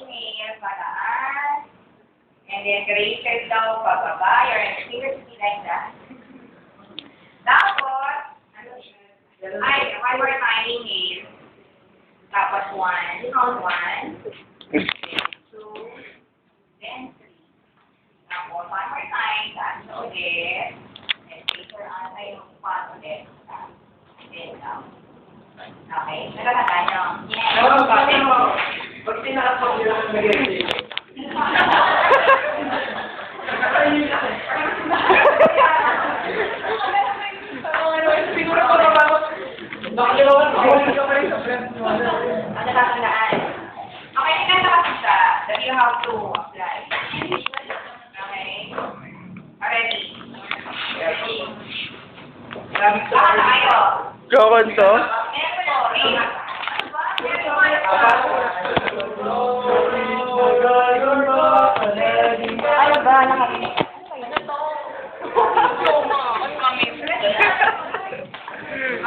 inhale, pataas. And then gracious daw, pababa. Your fingers be like that. Tapos, one more time, inhale. Tapos count one, then two, then three. Tapos, one more time, taas ulit. And take your yung pan ulit. Then down. Okay, natatandaan nyo? Yes. Pag tinapos nyo ang nag-edit. Siguro ko na ba? Nakalimutan ko. Ang natatandaan. Okay, tinatapos siya that you have to apply. Okay? Ready? Ready? Baka na kayo. Kakanto? Ano ba? Nakakita.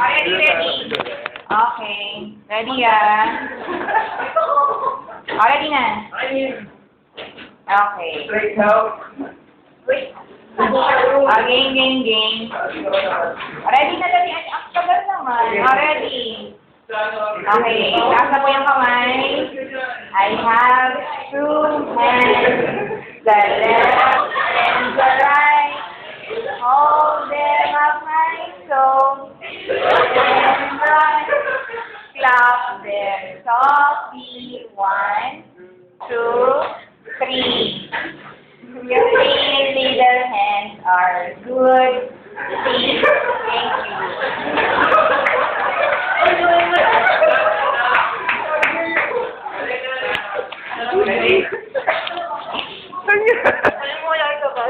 Ready, ready. Okay. Ready, ready na. Okay. Straight out. Game. Ready na, ready. Ang tagal naman. Ready. Okay. Taas na po yung kamay. I have two hands. The left and the right. Hold them up high so. And right. Clap them softly. 1, 2, 3. Your three little hands are good. See? Thank you. Ready? Alam mo lang ito ba?